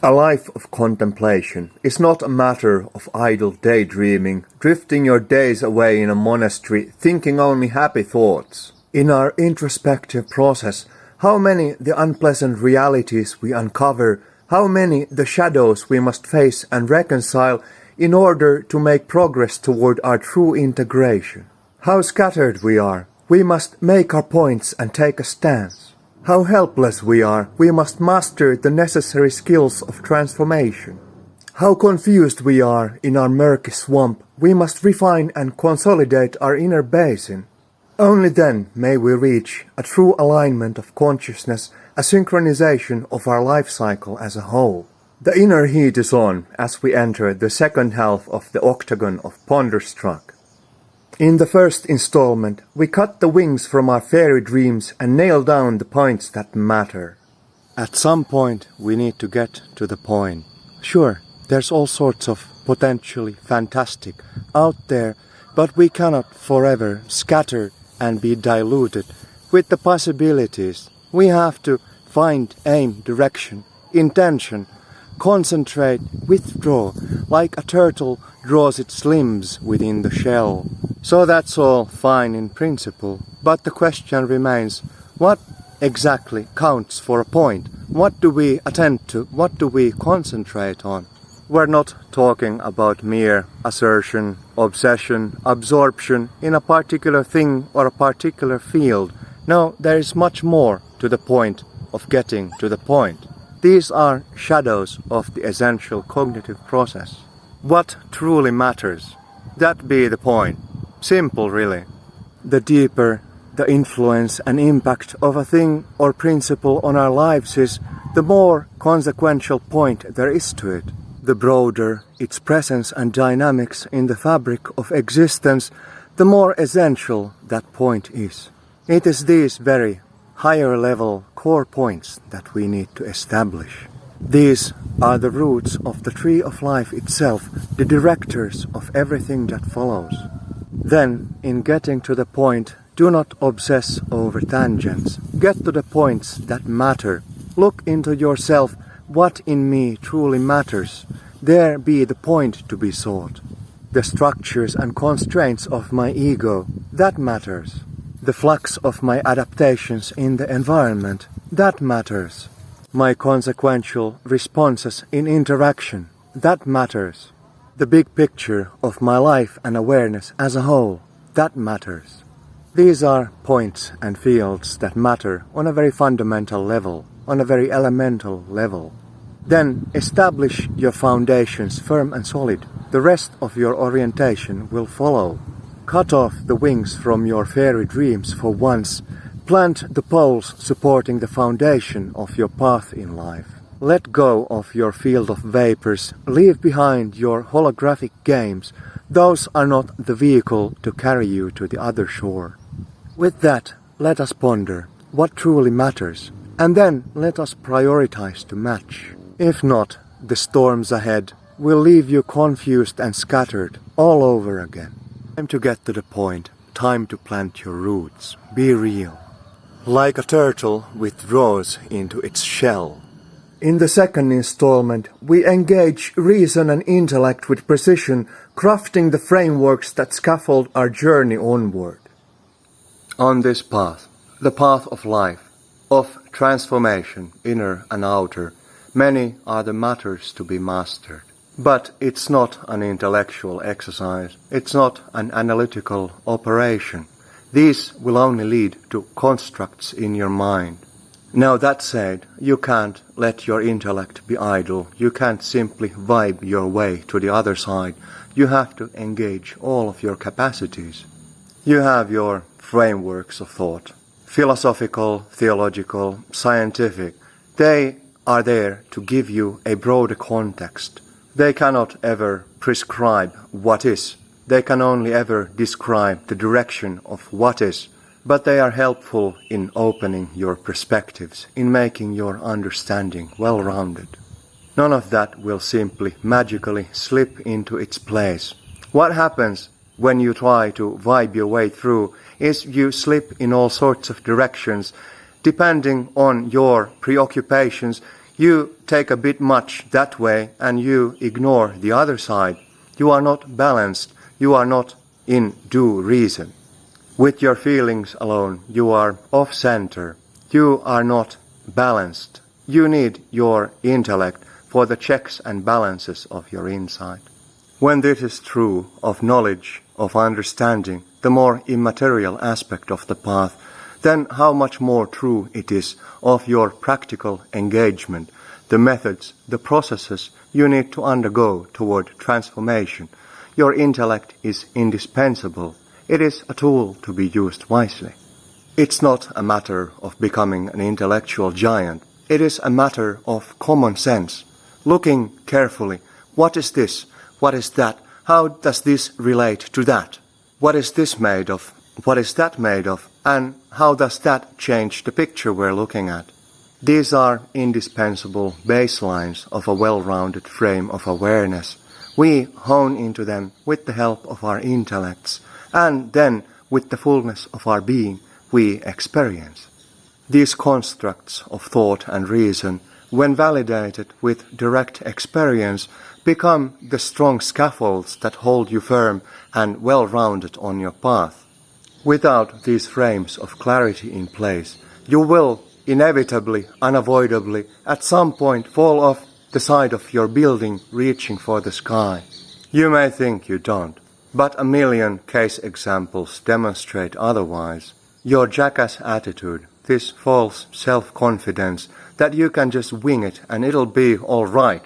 A life of contemplation is not a matter of idle daydreaming, drifting your days away in a monastery, thinking only happy thoughts. In our introspective process, how many the unpleasant realities we uncover, how many the shadows we must face and reconcile in order to make progress toward our true integration. How scattered we are, we must make our points and take a stance. How helpless we are, we must master the necessary skills of transformation. How confused we are in our murky swamp, we must refine and consolidate our inner basin. Only then may we reach a true alignment of consciousness, a synchronization of our life cycle as a whole. The inner heat is on as we enter the second half of the octagon of Ponderstruck. In the first installment, we cut the wings from our fairy dreams and nail down the points that matter. At some point, we need to get to the point. Sure, there's all sorts of potentially fantastic out there, but we cannot forever scatter and be diluted with the possibilities. We have to find aim, direction, intention, concentrate, withdraw, like a turtle draws its limbs within the shell. So that's all fine in principle, but the question remains, what exactly counts for a point? What do we attend to? What do we concentrate on? We're not talking about mere assertion, obsession, absorption in a particular thing or a particular field. No, there is much more to the point of getting to the point. These are shadows of the essential cognitive process. What truly matters? That be the point. Simple, really. The deeper the influence and impact of a thing or principle on our lives is, the more consequential point there is to it. The broader its presence and dynamics in the fabric of existence, the more essential that point is. It is these very higher level core points that we need to establish. These are the roots of the tree of life itself, the directors of everything that follows. Then, in getting to the point, do not obsess over tangents. Get to the points that matter. Look into yourself, what in me truly matters. There be the point to be sought. The structures and constraints of my ego, that matters. The flux of my adaptations in the environment, that matters. My consequential responses in interaction, that matters. The big picture of my life and awareness as a whole, that matters. These are points and fields that matter on a very fundamental level, on a very elemental level. Then establish your foundations firm and solid. The rest of your orientation will follow. Cut off the wings from your fairy dreams for once. Plant the poles supporting the foundation of your path in life. Let go of your field of vapors. Leave behind your holographic games. Those are not the vehicle to carry you to the other shore. With that, let us ponder what truly matters, and then let us prioritize to match. If not, the storms ahead will leave you confused and scattered all over again. Time to get to the point. Time to plant your roots. Be real. Like a turtle withdraws into its shell. In the second installment, we engage reason and intellect with precision, crafting the frameworks that scaffold our journey onward. On this path, the path of life, of transformation, inner and outer, many are the matters to be mastered. But it's not an intellectual exercise, it's not an analytical operation. These will only lead to constructs in your mind. Now that said, you can't let your intellect be idle. You can't simply vibe your way to the other side. You have to engage all of your capacities. You have your frameworks of thought, philosophical, theological, scientific. They are there to give you a broader context. They cannot ever prescribe what is. They can only ever describe the direction of what is. But they are helpful in opening your perspectives, in making your understanding well-rounded. None of that will simply magically slip into its place. What happens when you try to vibe your way through is you slip in all sorts of directions. Depending on your preoccupations, You take a bit much that way and you ignore the other side. You are not balanced. You are not in due reason. With your feelings alone, you are off-center. You are not balanced. You need your intellect for the checks and balances of your insight. When this is true of knowledge, of understanding, the more immaterial aspect of the path, then how much more true it is of your practical engagement, the methods, the processes you need to undergo toward transformation. Your intellect is indispensable. It is a tool to be used wisely. It's not a matter of becoming an intellectual giant. It is a matter of common sense. Looking carefully, what is this? What is that? How does this relate to that? What is this made of? What is that made of? And how does that change the picture we're looking at? These are indispensable baselines of a well-rounded frame of awareness. We hone into them with the help of our intellects, and then with the fullness of our being we experience. These constructs of thought and reason, when validated with direct experience, become the strong scaffolds that hold you firm and well-rounded on your path. Without these frames of clarity in place, you will inevitably, unavoidably, at some point fall off the side of your building reaching for the sky. You may think you don't, but a million case examples demonstrate otherwise. Your jackass attitude, this false self-confidence that you can just wing it and it'll be all right,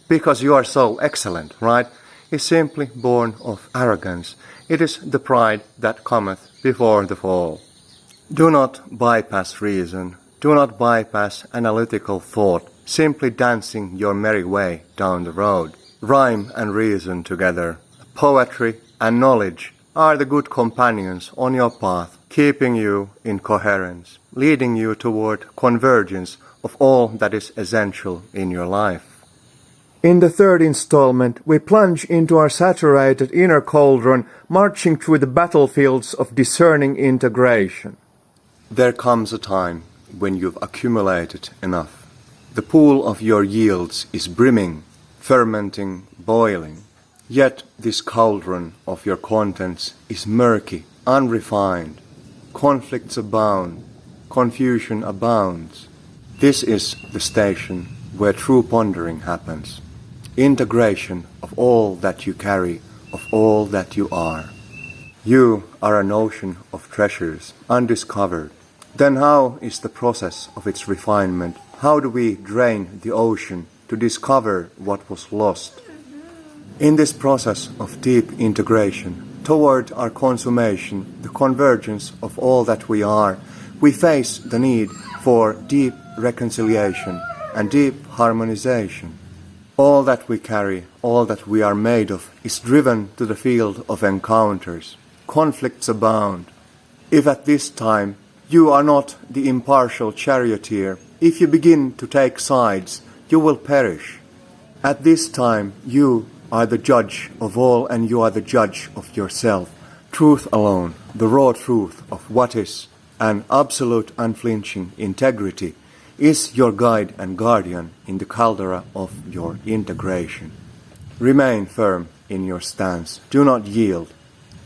because you are so excellent, right, is simply born of arrogance. It is the pride that cometh before the fall. Do not bypass reason. Do not bypass analytical thought, simply dancing your merry way down the road. Rhyme and reason together. Poetry and knowledge are the good companions on your path, keeping you in coherence, leading you toward convergence of all that is essential in your life. In the third installment, we plunge into our saturated inner cauldron, marching through the battlefields of discerning integration. There comes a time when you've accumulated enough. The pool of your yields is brimming, fermenting, boiling. Yet this cauldron of your contents is murky, unrefined. Conflicts abound, confusion abounds. This is the station where true pondering happens. Integration of all that you carry, of all that you are. You are an ocean of treasures, undiscovered. Then how is the process of its refinement? How do we drain the ocean to discover what was lost? In this process of deep integration toward our consummation, the convergence of all that we are, we face the need for deep reconciliation and deep harmonization. All that we carry, all that we are made of, is driven to the field of encounters. Conflicts abound. If at this time you are not the impartial charioteer, if you begin to take sides, you will perish. At this time you are the judge of all, and you are the judge of yourself. Truth alone, the raw truth of what is, and absolute unflinching integrity, is your guide and guardian in the caldera of your integration. Remain firm in your stance. Do not yield.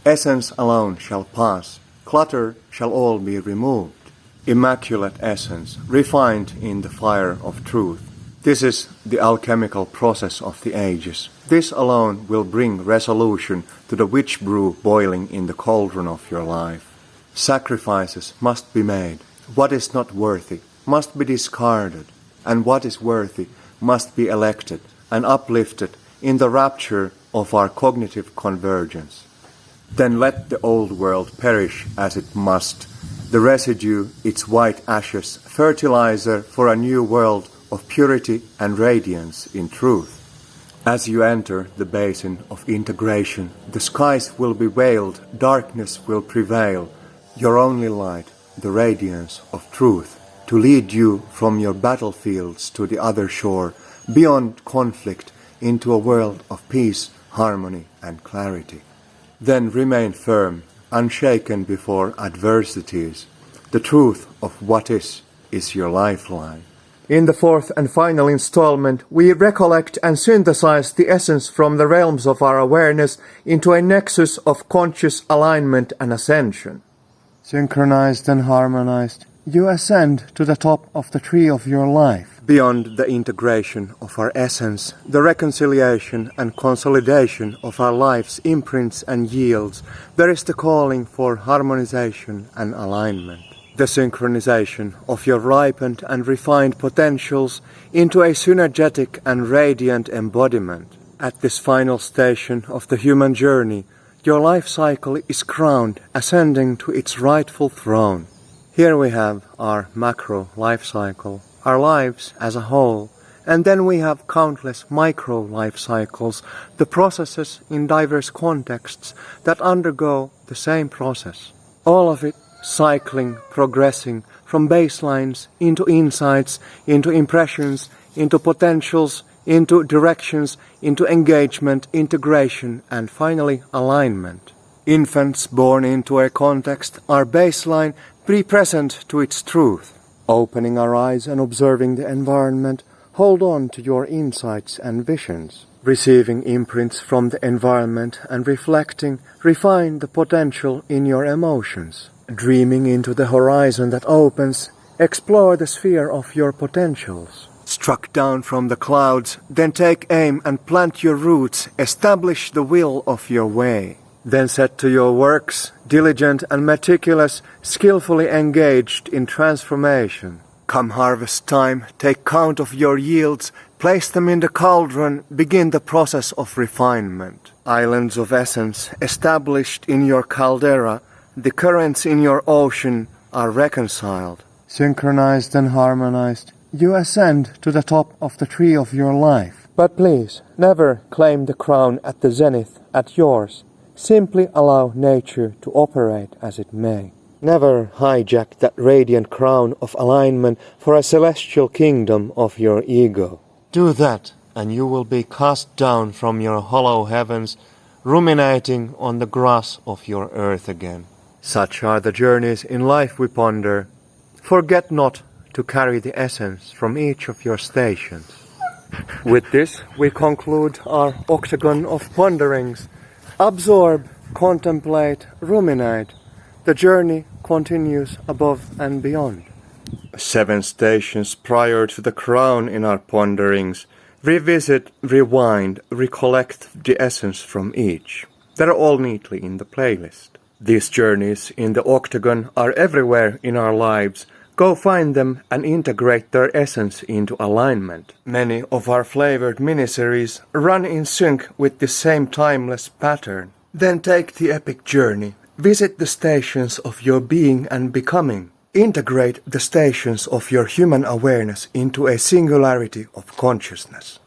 Essence alone shall pass. Clutter shall all be removed. Immaculate essence, refined in the fire of truth. This is the alchemical process of the ages. This alone will bring resolution to the witch brew boiling in the cauldron of your life. Sacrifices must be made. What is not worthy must be discarded, and what is worthy must be elected and uplifted in the rapture of our cognitive convergence. Then let the old world perish as it must, the residue, its white ashes, fertilizer for a new world of purity and radiance in truth. As you enter the basin of integration, the skies will be veiled, darkness will prevail, your only light, the radiance of truth, to lead you from your battlefields to the other shore, beyond conflict, into a world of peace, harmony, and clarity. Then remain firm, unshaken before adversities. The truth of what is your lifeline. In the fourth and final installment, we recollect and synthesize the essence from the realms of our awareness into a nexus of conscious alignment and ascension. Synchronized and harmonized, you ascend to the top of the tree of your life. Beyond the integration of our essence, the reconciliation and consolidation of our life's imprints and yields, there is the calling for harmonization and alignment. The synchronization of your ripened and refined potentials into a synergetic and radiant embodiment. At this final station of the human journey, your life cycle is crowned, ascending to its rightful throne. Here we have our macro life cycle, our lives as a whole, and then we have countless micro life cycles, the processes in diverse contexts that undergo the same process. All of it cycling, progressing from baselines into insights, into impressions, into potentials, into directions, into engagement, integration, and finally alignment. Infants born into a context are baseline, pre-present to its truth. Opening our eyes and observing the environment, hold on to your insights and visions. Receiving imprints from the environment and reflecting, refine the potential in your emotions. Dreaming into the horizon that opens, explore the sphere of your potentials. Struck down from the clouds, then take aim and plant your roots, establish the will of your way. Then set to your works, diligent and meticulous, skillfully engaged in transformation. Come harvest time, take count of your yields, place them in the cauldron, begin the process of refinement. Islands of essence, established in your caldera, the currents in your ocean are reconciled. Synchronized and harmonized, you ascend to the top of the tree of your life. But please, never claim the crown at the zenith, at yours. Simply allow nature to operate as it may. Never hijack that radiant crown of alignment for a celestial kingdom of your ego. Do that, and you will be cast down from your hollow heavens, ruminating on the grass of your earth again. Such are the journeys in life we ponder. Forget not to carry the essence from each of your stations. With this, we conclude our octagon of ponderings. Absorb, contemplate, ruminate. The journey continues above and beyond. 7 stations prior to the crown in our ponderings. Revisit, rewind, recollect the essence from each. They're all neatly in the playlist. These journeys in the octagon are everywhere in our lives. Go find them and integrate their essence into alignment. Many of our flavored miniseries run in sync with the same timeless pattern. Then take the epic journey. Visit the stations of your being and becoming. Integrate the stations of your human awareness into a singularity of consciousness.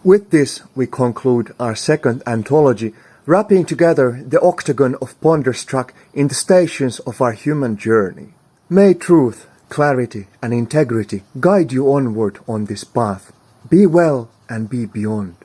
With this, we conclude our second anthology, wrapping together the octagon of Ponderstruck in the stations of our human journey. May truth, clarity, and integrity guide you onward on this path. Be well and be beyond.